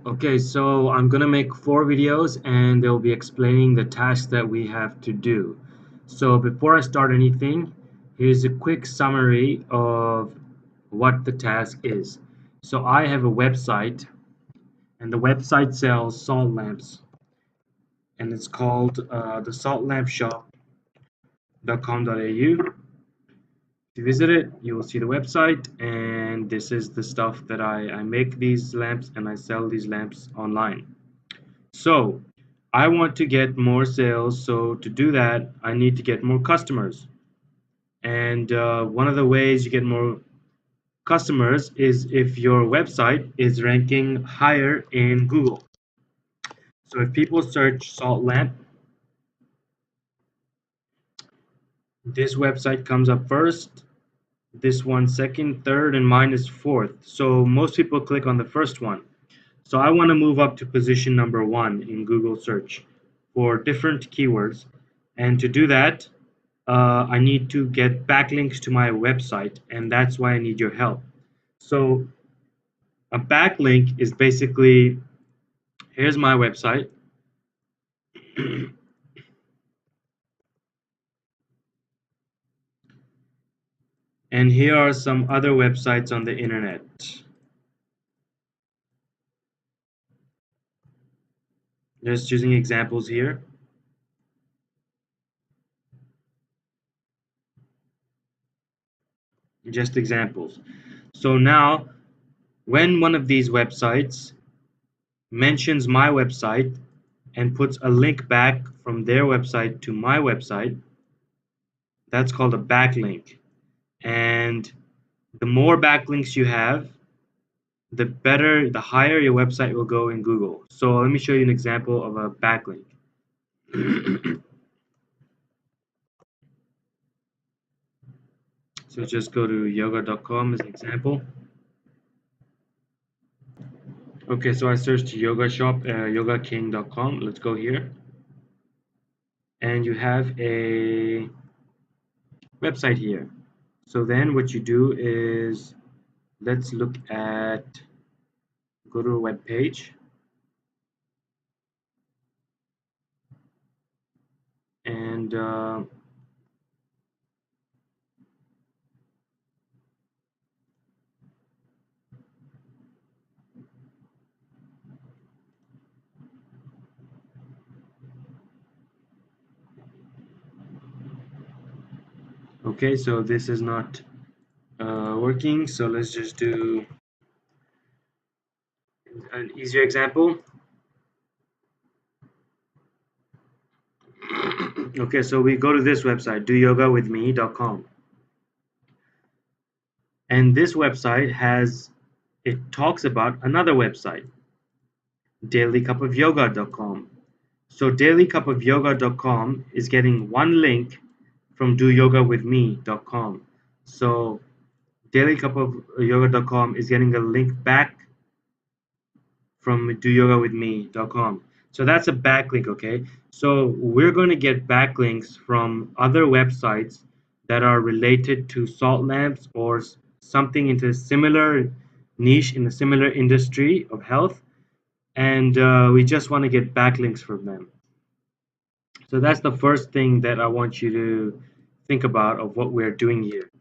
Okay, so I'm gonna make 4 videos and they'll be explaining the tasks that we have to do. So before I start anything, here's a quick summary of what the task is. So I have a website and the website sells salt lamps and it's called thesaltlampshop.com.au. If you visit it, you will see the website and this is the stuff that I make these lamps and I sell these lamps online. So I want to get more sales. So to do that, I need to get more customers. And one of the ways you get more customers is if your website is ranking higher in Google. So if people search salt lamp, this website comes up first, this one second, third, and mine is fourth. So most people click on the first one. So I want to move up to position number 1 in Google search for different keywords. And to do that, I need to get backlinks to my website, and that's why I need your help. So a backlink is basically, here's my website. And here are some other websites on the internet. Just using examples here. Just examples. So now, when one of these websites mentions my website and puts a link back from their website to my website, that's called a backlink. And the more backlinks you have, the higher your website will go in Google. So let me show you an example of a backlink. So just go to yoga.com as an example. Okay, so I searched yoga shop, yogaking.com. Let's go here. And you have a website here. So then what you do is, let's look at, go to a web page. And okay, so this is not working. So let's just do an easier example. Okay, so we go to this website, doyogawithme.com. And this website it talks about another website, dailycupofyoga.com. So dailycupofyoga.com is getting one link from doyogawithme.com. So dailycupofyoga.com is getting a link back from doyogawithme.com. So that's a backlink, okay? So we're going to get backlinks from other websites that are related to salt lamps or something into a similar niche in a similar industry of health, and we just want to get backlinks from them. So that's the first thing that I want you to think about of what we're doing here.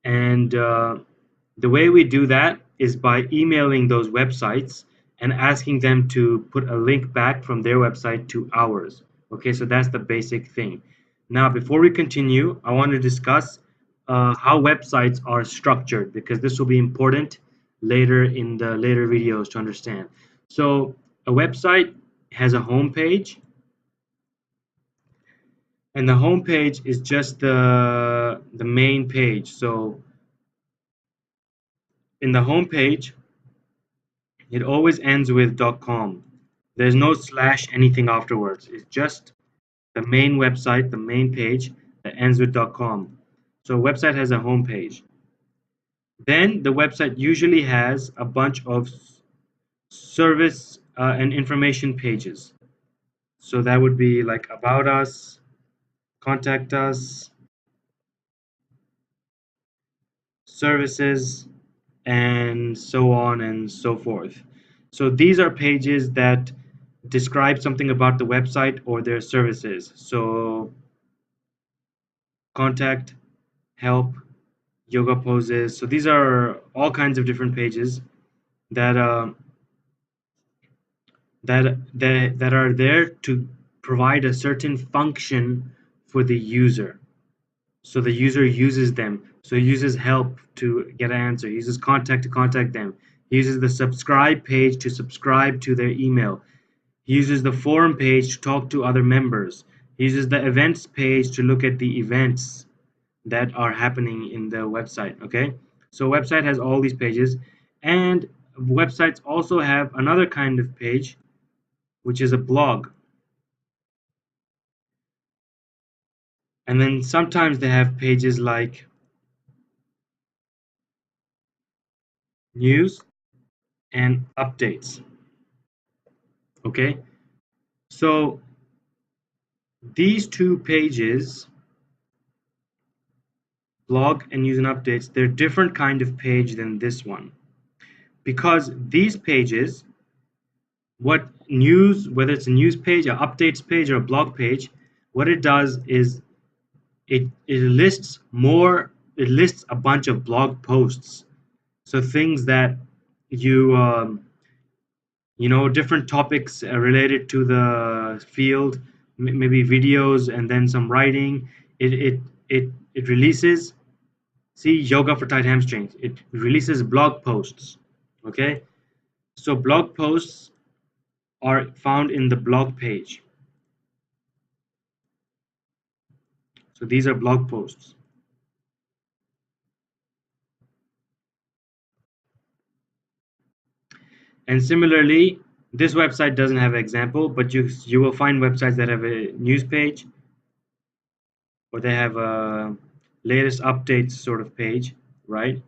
And the way we do that is by emailing those websites and asking them to put a link back from their website to ours. Okay, so that's the basic thing. Now, before we continue, I want to discuss how websites are structured, because this will be important later in the later videos to understand. So a website has a home page, and the home page is just the main page. So in the home page, it always ends with .com. There's no slash anything afterwards. It's just the main website, the main page that ends with .com. So a website has a home page. Then the website usually has a bunch of service and information pages. So that would be like about us, contact us, services, and so on and so forth. So these are pages that describe something about the website or their services. So contact, help, yoga poses. So these are all kinds of different pages that that are there to provide a certain function for the user. So the user uses them. So he uses help to get an answer. He uses contact to contact them. He uses the subscribe page to subscribe to their email. He uses the forum page to talk to other members. He uses the events page to look at the events that are happening in the website. Okay, so website has all these pages, and websites also have another kind of page, which is a blog. And then sometimes they have pages like news and updates. Okay, so these two pages, blog and news and updates, they're different kind of page than this one, because these pages, what news, whether it's a news page, an updates page, or a blog page, what it does is it lists more, it lists a bunch of blog posts. So things that you you know, different topics related to the field, maybe videos and then some writing. It releases. See, yoga for tight hamstrings. It releases blog posts. Okay, so blog posts are found in the blog page. So these are blog posts. And similarly, this website doesn't have an example, but you will find websites that have a news page, or they have a latest updates sort of page, right?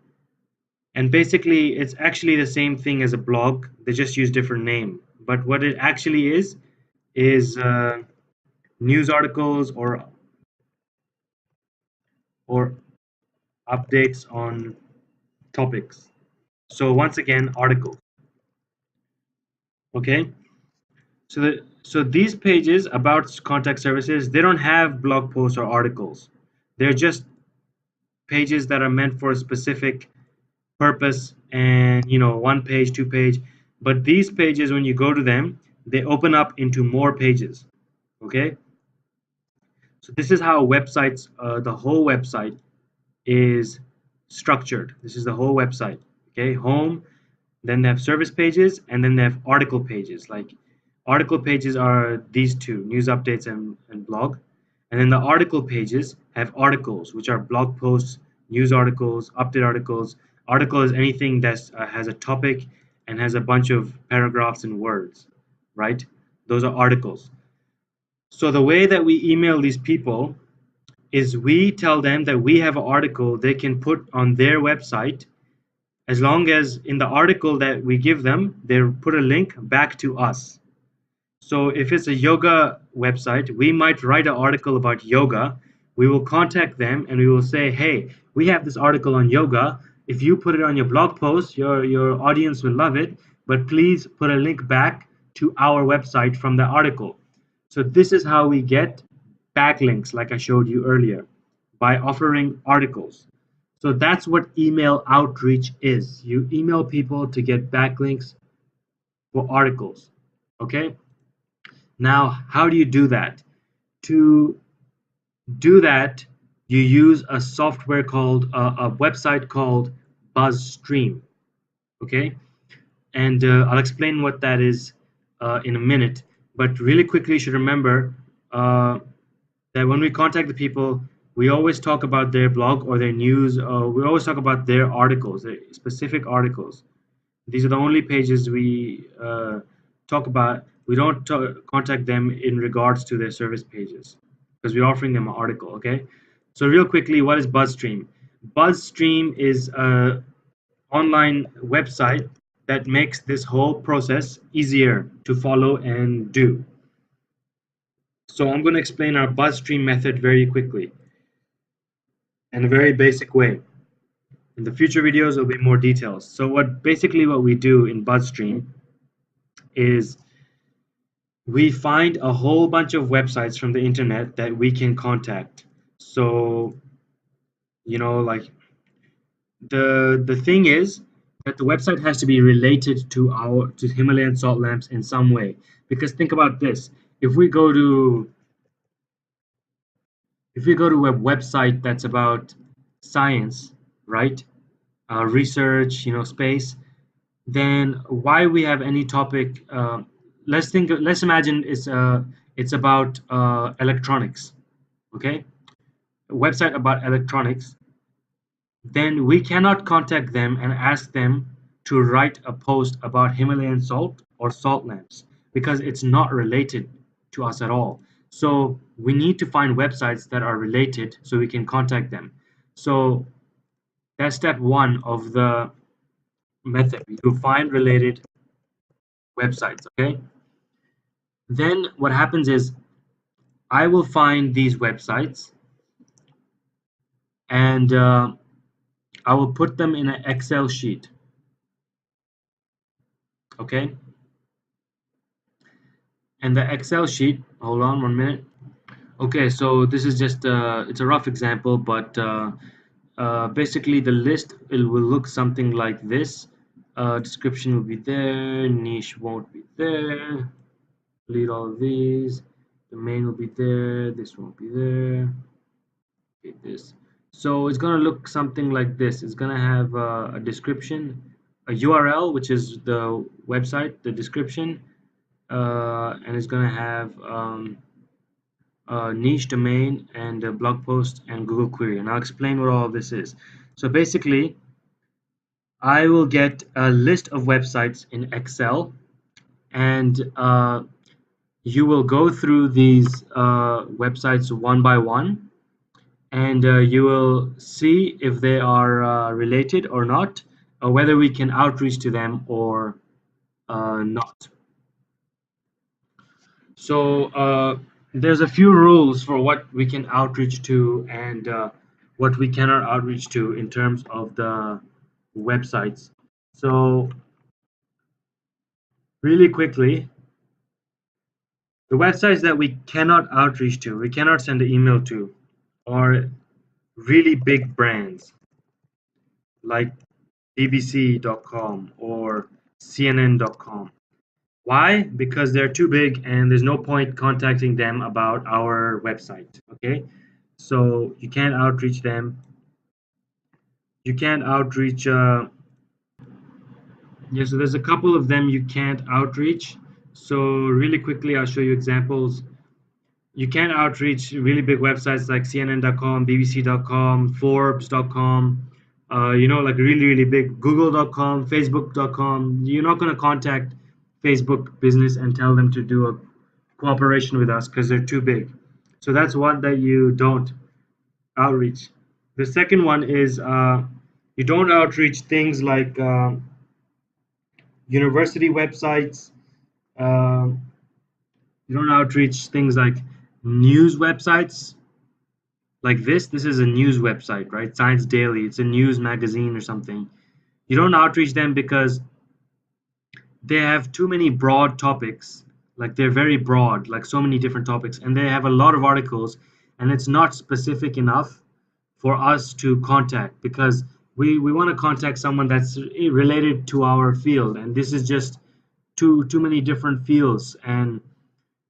And basically, it's actually the same thing as a blog. They just use different name. But what it actually is news articles or updates on topics. So once again, articles. Okay. So these pages about contact services, they don't have blog posts or articles. They're just pages that are meant for a specific purpose, and you know, one page, two page. But these pages, when you go to them, they open up into more pages. Okay. So this is how websites, the whole website is structured. This is the whole website. Okay, home, then they have service pages, and then they have article pages. Like article pages are these two, news updates and blog. And then the article pages have articles, which are blog posts, news articles, update articles. Article is anything that has a topic and has a bunch of paragraphs and words, right? Those are articles. So the way that we email these people is we tell them that we have an article they can put on their website, as long as in the article that we give them, they put a link back to us. So if it's a yoga website, we might write an article about yoga. We will contact them and we will say, hey, we have this article on yoga. If you put it on your blog post, your audience will love it, but please put a link back to our website from the article. So this is how we get backlinks, like I showed you earlier, by offering articles. So that's what email outreach is. You email people to get backlinks for articles. Okay. Now, how do you do that? To do that, you use a software called a website called BuzzStream. Okay. And I'll explain what that is in a minute. But really quickly, you should remember that when we contact the people, we always talk about their blog or their news. We always talk about their articles, their specific articles. These are the only pages we talk about. We don't contact them in regards to their service pages because we're offering them an article. Okay. So real quickly, what is BuzzStream? BuzzStream is a online website that makes this whole process easier to follow and do. So I'm going to explain our BuzzStream method very quickly in a very basic way. In the future videos, there'll be more details. So what we do in BuzzStream is we find a whole bunch of websites from the internet that we can contact. So, like the thing is that the website has to be related to Himalayan salt lamps in some way. Because think about this: if we go to a website that's about science, right? Research, space, then why we have any topic? Let's imagine it's about electronics, okay? A website about electronics. Then we cannot contact them and ask them to write a post about Himalayan salt or salt lamps because it's not related to us at all. So we need to find websites that are related so we can contact them. So that's step one of the method. You find related websites, okay? Then what happens is I will find these websites and I will put them in an Excel sheet, okay? And the Excel sheet, hold on 1 minute. Okay, so this is just it's a rough example, but basically the list will look something like this. Description will be there, niche won't be there. Delete all of these. Domain will be there. This won't be there. Okay, this. So it's gonna look something like this. It's gonna have a description, a URL, which is the website, the description, and it's gonna have niche domain and a blog post and Google query. And I'll explain what all of this is. So basically, I will get a list of websites in Excel, and you will go through these websites one by one, and you will see if they are related or not, or whether we can outreach to them or not. So there's a few rules for what we can outreach to and what we cannot outreach to in terms of the websites. So really quickly, the websites that we cannot outreach to, we cannot send an email to, are really big brands like BBC.com or CNN.com. Why? Because they're too big and there's no point contacting them about our website. Okay, so you can't outreach them. You can't outreach. Yeah, so there's a couple of them you can't outreach. So really quickly, I'll show you examples. You can outreach really big websites like CNN.com, BBC.com, Forbes.com. Like really big Google.com, Facebook.com. You're not going to contact Facebook business and tell them to do a cooperation with us because they're too big. So that's one that you don't outreach. The second one is you don't outreach things like university websites. Um you don't outreach things like news websites like this. This is a news website, right? Science Daily. It's a news magazine or something. You don't outreach them because they have too many broad topics. Like they're very broad, like so many different topics, and they have a lot of articles, and it's not specific enough for us to contact because we want to contact someone that's related to our field, and this is just too many different fields. And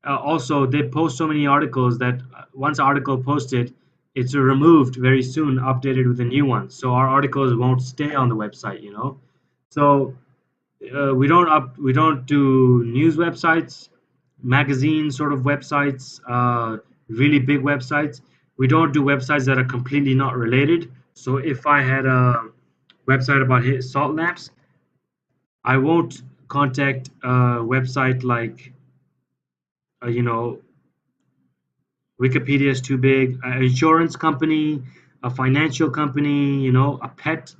also they post so many articles that once article posted, it's removed very soon, updated with a new one, so our articles won't stay on the website. So we don't do news websites, magazine sort of websites, really big websites. We don't do websites that are completely not related. So if I had a website about salt lamps, I won't contact a website like you know Wikipedia is too big. An insurance company, a financial company, a pet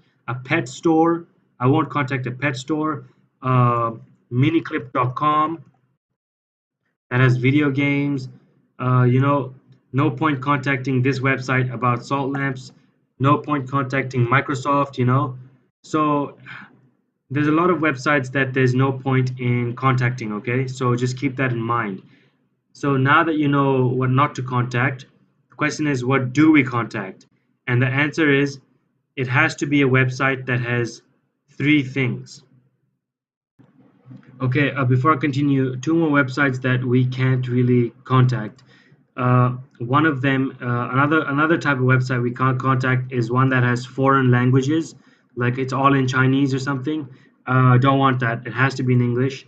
store. I won't contact a pet store. Miniclip.com that has video games. No point contacting this website about salt lamps. No point contacting Microsoft. So there's a lot of websites that there's no point in contacting, okay? So just keep that in mind. So now that you know what not to contact, the question is, what do we contact? And the answer is, it has to be a website that has three things. Okay, before I continue, two more websites that we can't really contact. One of them, another type of website we can't contact is one that has foreign languages, like it's all in Chinese or something. Don't want that. It has to be in English.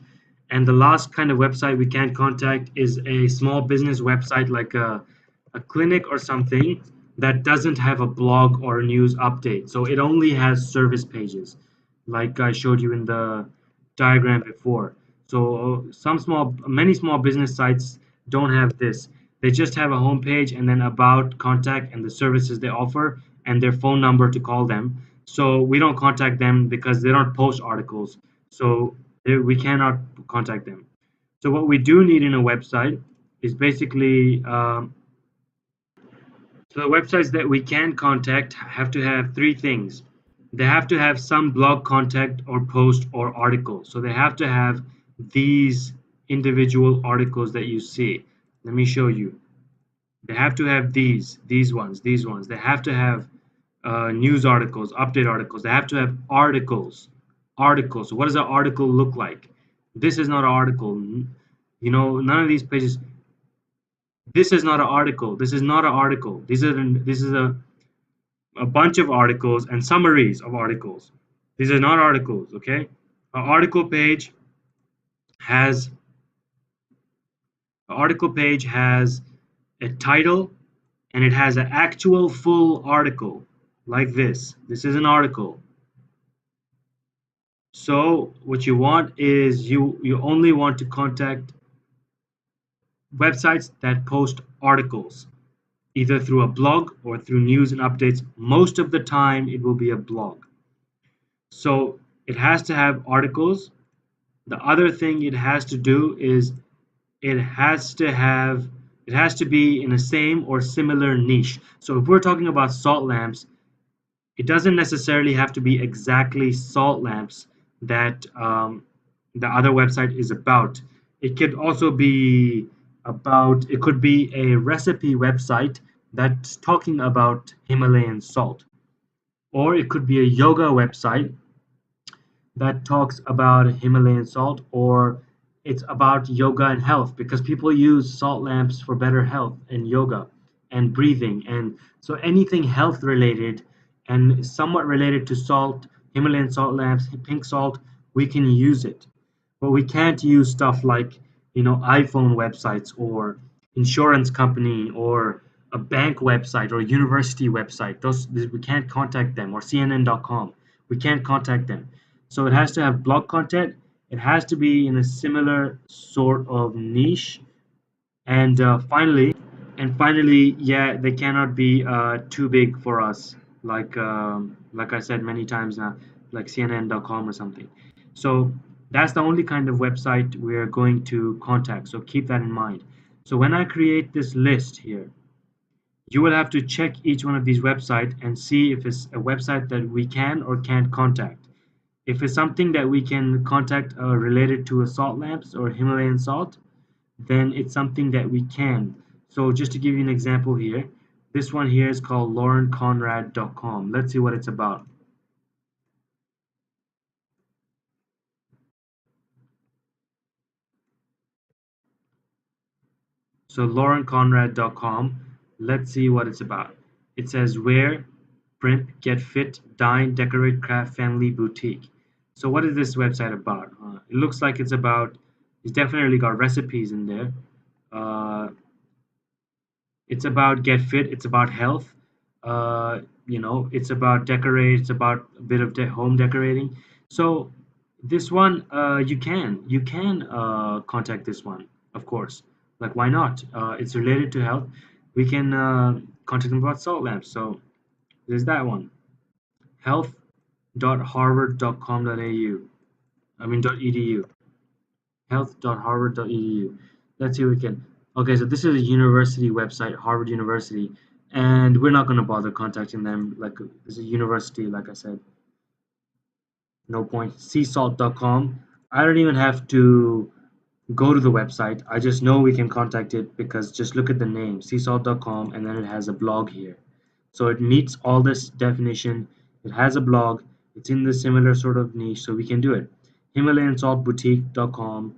And the last kind of website we can't contact is a small business website, like a clinic or something that doesn't have a blog or a news update. So it only has service pages, like I showed you in the diagram before. So many small business sites don't have this. They just have a homepage and then about, contact, and the services they offer, and their phone number to call them. So we don't contact them because they don't post articles. So we cannot contact them. So what we do need in a website is basically so the websites that we can contact have to have three things. They have to have some blog content or post or article. So they have to have these individual articles that you see. Let me show you. They have to have these ones, these ones. They have to have news articles, update articles. They have to have articles, articles. So what does an article look like? This is not an article. You know, none of these pages. This is not an article. This is not an article. This is a bunch of articles and summaries of articles. These are not articles, okay? An article page has a title and it has an actual full article like this. This is an article. So what you want is you only want to contact websites that post articles, either through a blog or through news and updates. Most of the time it will be a blog. So it has to have articles. The other thing it has to do is it has to have it has to be in the same or similar niche. So if we're talking about salt lamps, it doesn't necessarily have to be exactly salt lamps that the other website is about. It could also be about, it could be a recipe website that's talking about Himalayan salt, or it could be a yoga website that talks about Himalayan salt, or it's about yoga and health because people use salt lamps for better health and yoga and breathing. And so anything health related and somewhat related to salt, Himalayan salt lamps, pink salt, we can use it. But we can't use stuff like, iPhone websites or insurance company or a bank website or a university website. Those we can't contact them, or CNN.com. We can't contact them. So it has to have blog content. It has to be in a similar sort of niche. And finally, yeah, they cannot be too big for us, like I said many times now, like CNN.com or something. So that's the only kind of website we're going to contact. So keep that in mind. So when I create this list here, you will have to check each one of these websites and see if it's a website that we can or can't contact. If it's something that we can contact related to a salt lamps or Himalayan salt, then it's something that we can. So just to give you an example here, this one here is called laurenconrad.com. Let's see what it's about. So laurenconrad.com, let's see what it's about. It says wear, primp, get fit, dine, decorate, craft, family, boutique. So what is this website about? It looks like it's definitely got recipes in there. Uh, it's about get fit, it's about health, it's about decorate, it's about a bit of home decorating. So this one, you can contact this one, of course. Like, why not? It's related to health. We can contact them about salt lamps. So there's that one. health.harvard.com.au. I mean .edu. health.harvard.edu. Let's see if we can. Okay, so this is a university website, Harvard University, and we're not going to bother contacting them. Like, this is a university, like I said. no point. Seasalt.com, I don't even have to go to the website. I just know we can contact it because just look at the name, seasalt.com, and then it has a blog here. So it meets all this definition. It has a blog. It's in the similar sort of niche, so we can do it. HimalayanSaltBoutique.com,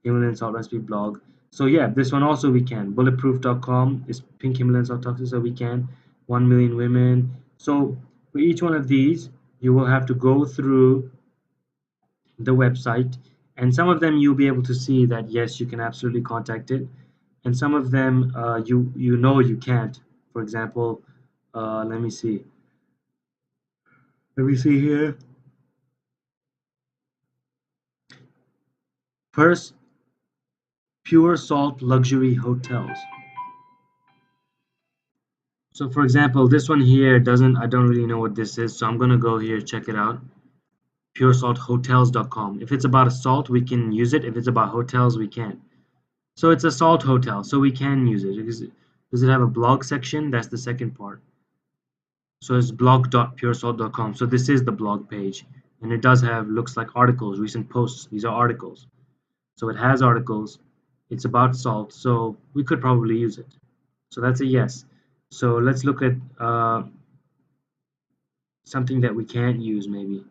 Himalayan Salt Recipe blog. So yeah, this one also we can. Bulletproof.com is pink Himalayan salt toxin, so we can. 1 million women. So for each one of these, you will have to go through the website, and some of them you'll be able to see that yes, you can absolutely contact it, and some of them you know you can't. For example, let me see. Let me see here. First, Pure Salt Luxury Hotels. So for example, this one here doesn't, I don't really know what this is, so I'm gonna go here, check it out. PureSaltHotels.com. If it's about a salt, we can use it. If it's about hotels, we can't. So it's a salt hotel, so we can use it. Does it have a blog section? That's the second part. So it's blog.puresalt.com. So this is the blog page, and it does have, looks like articles, recent posts. These are articles. So it has articles. It's about salt, so we could probably use it. So that's a yes. So let's look at something that we can't use maybe.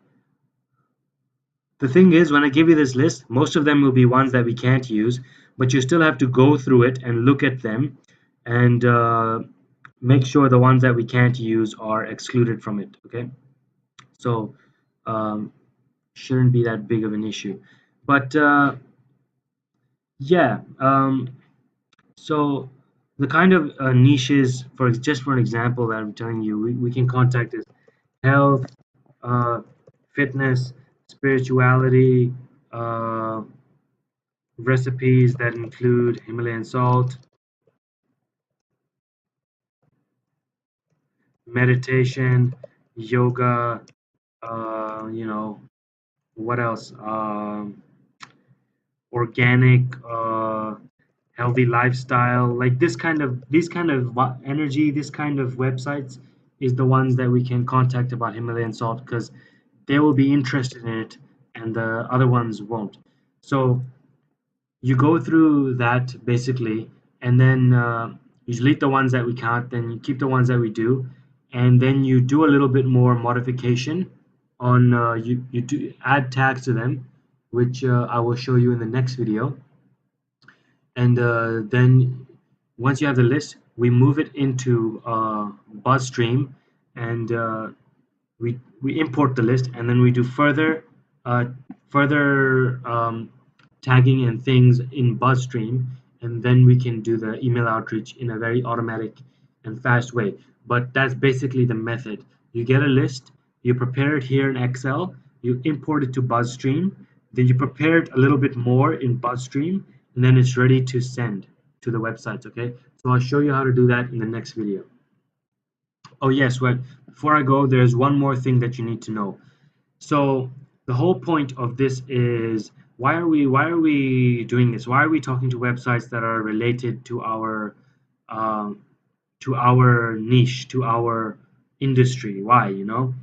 The thing is, when I give you this list, most of them will be ones that we can't use, but you still have to go through it and look at them and make sure the ones that we can't use are excluded from it. Okay, so um, shouldn't be that big of an issue. But yeah, so the kind of niches, for just for an example that I'm telling you, we can contact is health, uh, fitness, spirituality, uh, recipes that include Himalayan salt, meditation, yoga, you know, what else? Organic, healthy lifestyle. Like this kind of, these kind of energy, this kind of websites is the ones that we can contact about Himalayan salt because they will be interested in it and the other ones won't. So you go through that basically, and then you delete the ones that we can't, then you keep the ones that we do, and then you do a little bit more modification on you do add tags to them, which I will show you in the next video. And then once you have the list, we move it into BuzzStream, and we import the list, and then we do uh, further tagging and things in BuzzStream, and then we can do the email outreach in a very automatic and fast way. But that's basically the method. You get a list, you prepare it here in Excel, you import it to BuzzStream, then you prepare it a little bit more in BuzzStream, and then it's ready to send to the websites. Okay, so I'll show you how to do that in the next video. Oh yes, well, before I go, there's one more thing that you need to know. So the whole point of this is why are we doing this? Why are we talking to websites that are related um, to our niche, to our industry? Why, you know?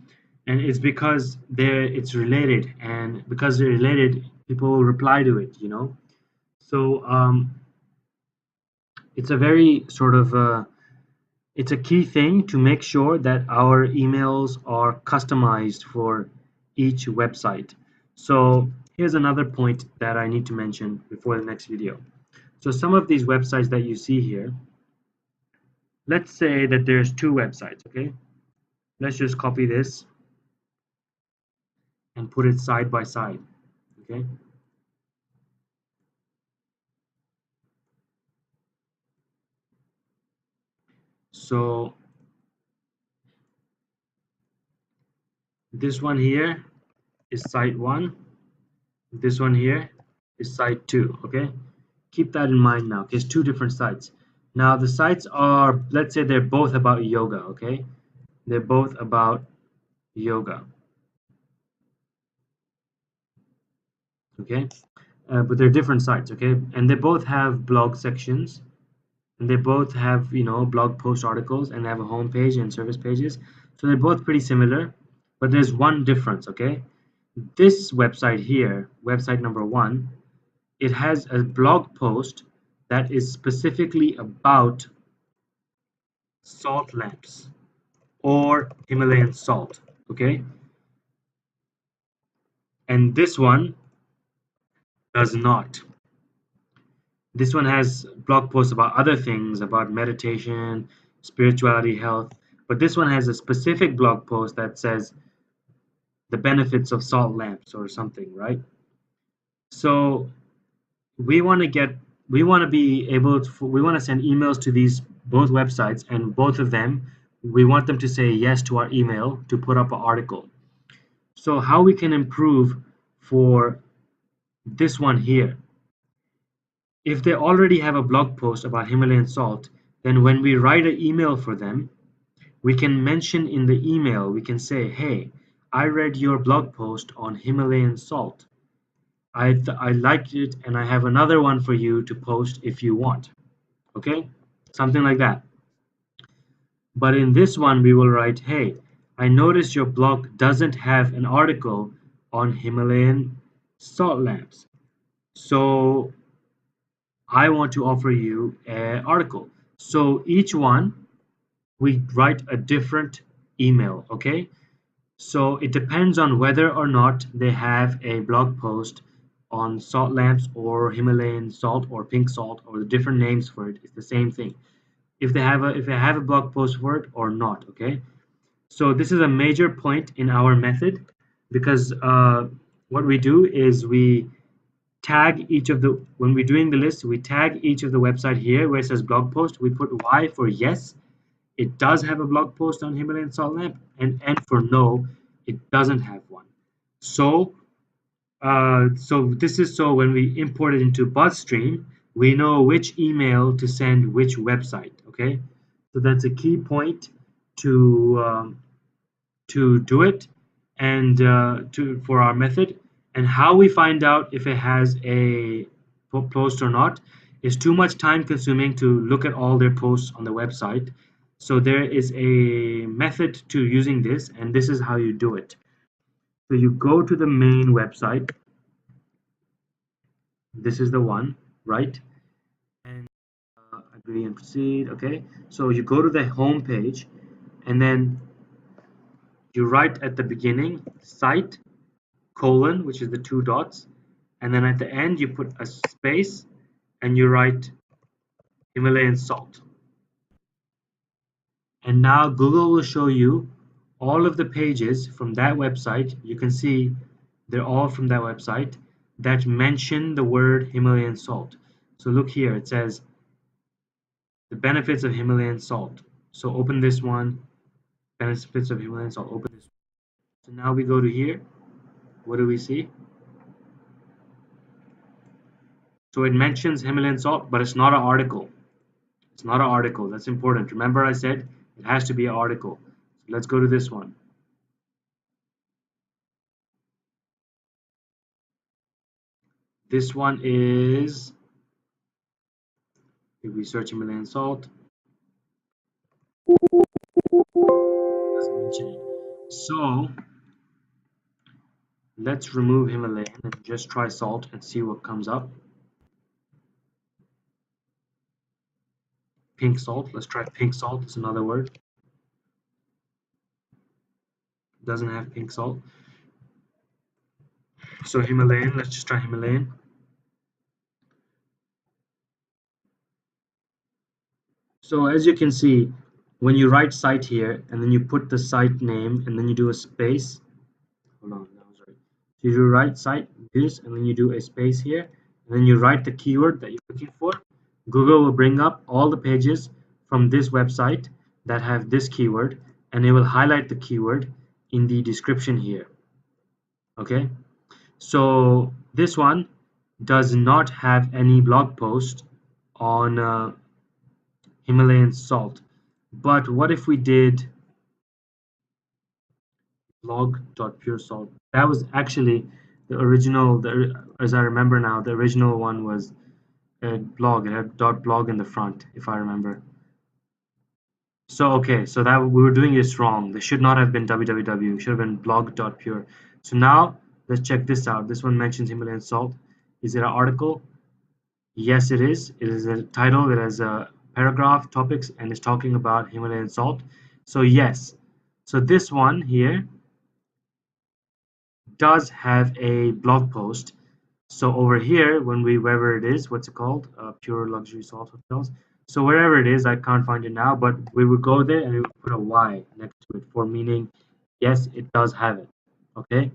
And it's because it's related, and because they're related, people will reply to it, you know? So it's a very sort of it's a key thing to make sure that our emails are customized for each website. So here's another point that I need to mention before the next video. So some of these websites that you see here, let's say that there's two websites, okay? Let's just copy this and put it side by side, okay? So this one here is site 1, this one here is site 2, okay? Keep that in mind now, because two different sites. Now the sites are, let's say they're both about yoga, okay? They're both about yoga, okay? But they're different sites, okay? And they both have blog sections, and they both have, you know, blog post articles, and they have a home page and service pages. So they're both pretty similar, but there's one difference, okay? This website here, website number 1, it has a blog post that is specifically about salt lamps or Himalayan salt, okay? And this one does not. This one has blog posts about other things, about meditation, spirituality, health, but this one has a specific blog post that says the benefits of salt lamps or something, right? So we want to get we want to be able to we want to send emails to these both websites, and both of them we want them to say yes to our email to put up an article. So how we can improve for this one here, if they already have a blog post about Himalayan salt, then when we write an email for them, we can mention in the email, we can say, hey, I read your blog post on Himalayan salt. I liked it, and I have another one for you to post if you want. Okay, something like that. But in this one, we will write, hey, I noticed your blog doesn't have an article on Himalayan salt lamps. So I want to offer you an article. So each one, we write a different email, okay? So it depends on whether or not they have a blog post on salt lamps or Himalayan salt or pink salt or the different names for it. It's the same thing. If they have a blog post for it or not, okay? So this is a major point in our method, because what we do is we tag each of the when we're doing the list, we tag each of the website here where it says blog post. We put Y for yes, it does have a blog post on Himalayan salt lamp, and N for no, it doesn't have one. So this is so when we import it into BuzzStream, we know which email to send which website. Okay, so that's a key point to do it, and to for our method. And how we find out if it has a post or not is too much time consuming to look at all their posts on the website. So there is a method to using this, and this is how you do it. So you go to the main website. This is the one, right? And agree and proceed. Okay, so you go to the home page, and then you write at the beginning site colon, which is the two dots, and then at the end you put a space and you write Himalayan salt. And now Google will show you all of the pages from that website. You can see they're all from that website that mention the word Himalayan salt. So look here, it says the benefits of Himalayan salt. So open this one, benefits of Himalayan salt, open this one. So now we go to here. What do we see? So it mentions Himalayan salt, but it's not an article. It's not an article. That's important. Remember I said it has to be an article. So let's go to this one. This one is, if we search Himalayan salt, doesn't mention it. So let's remove Himalayan and just try salt and see what comes up. Pink salt. Let's try pink salt. It's another word. Doesn't have pink salt. So Himalayan. Let's just try Himalayan. So as you can see, when you write site here and then you put the site name and then you do a space. Hold on, that was right. So you do write site this and then you do a space here and then you write the keyword that you're looking for. Google will bring up all the pages from this website that have this keyword, and it will highlight the keyword in the description here. Okay, so this one does not have any blog post on Himalayan salt, but what if we did blog.puresalt? That was actually the original, as I remember now, the original one was a blog. It had .blog in the front, if I remember. So okay, so that we were doing this wrong. This should not have been www. It should have been blog.pure. So now Let's check this out. This one mentions Himalayan salt. Is it an article? Yes, it is. It is a title. It has a paragraph, topics, and it's talking about Himalayan salt. So yes. So this one here does have a blog post. So over here, when we, wherever it is, what's it called? Pure Luxury Salt Hotels. So wherever it is, I can't find it now, but we would go there and we would put a Y next to it for meaning, yes, it does have it. Okay.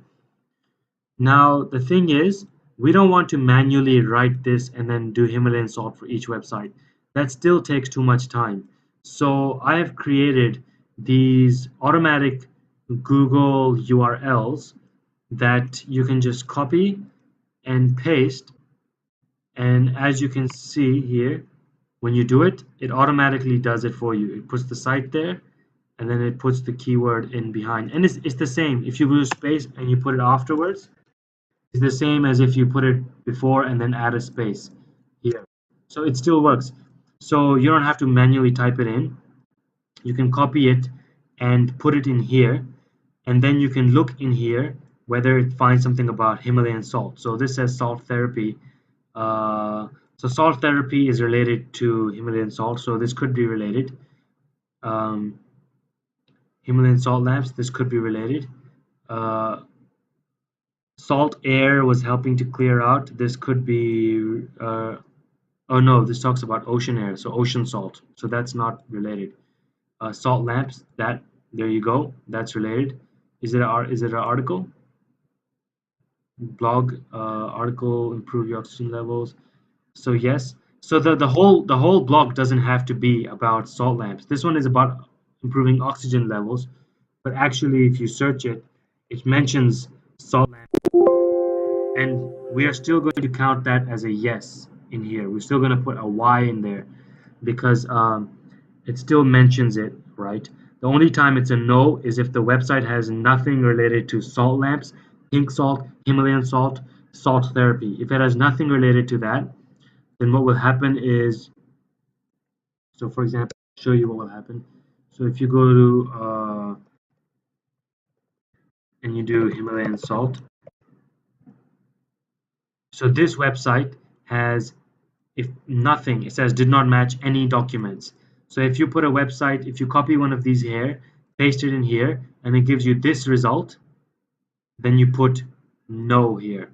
Now, the thing is, we don't want to manually write this and then do Himalayan salt for each website. That still takes too much time. So I have created these automatic Google URLs that you can just copy and paste. And as you can see here, when you do it, it automatically does it for you. It puts the site there and then it puts the keyword in behind. And it's the same. If you use space and you put it afterwards, it's the same as if you put it before and then add a space here. So it still works. So you don't have to manually type it in. You can copy it and put it in here, and then you can look in here whether it finds something about Himalayan salt. So this says salt therapy. So salt therapy is related to Himalayan salt, so this could be related. Himalayan salt lamps, this could be related. Salt air was helping to clear out. This could be, oh no, this talks about ocean air, so ocean salt. So that's not related. Salt lamps, that, there you go, that's related. Is it an article? Blog article, improve your oxygen levels. So yes. So the whole blog doesn't have to be about salt lamps. This one is about improving oxygen levels, but actually if you search it, it mentions salt lamps. And we are still going to count that as a yes in here. We're still going to put a Y in there because it still mentions it, right? The only time it's a no is if the website has nothing related to salt lamps, pink salt, Himalayan salt, salt therapy. If it has nothing related to that, then what will happen is, so for example, I'll show you what will happen. So if you go to and you do Himalayan salt, so this website has, if nothing, it says did not match any documents. So if you put a website, if you copy one of these here, paste it in here, and it gives you this result, then you put no here.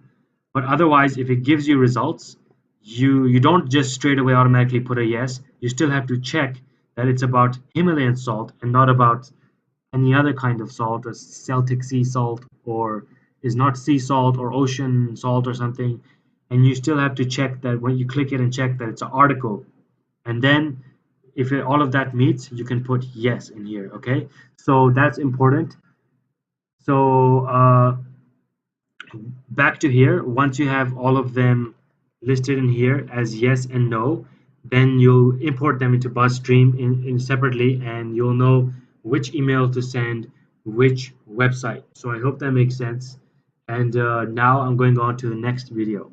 But otherwise, if it gives you results, you don't just straight away automatically put a yes. You still have to check that it's about Himalayan salt and not about any other kind of salt, or Celtic sea salt, or is not sea salt or ocean salt or something. And you still have to check that when you click it and check that it's an article. And then if all of that meets, you can put yes in here. Okay, so that's important. So back to here, once you have all of them listed in here as yes and no, then you'll import them into BuzzStream in separately, and you'll know which email to send which website. So I hope that makes sense. And now I'm going on to the next video.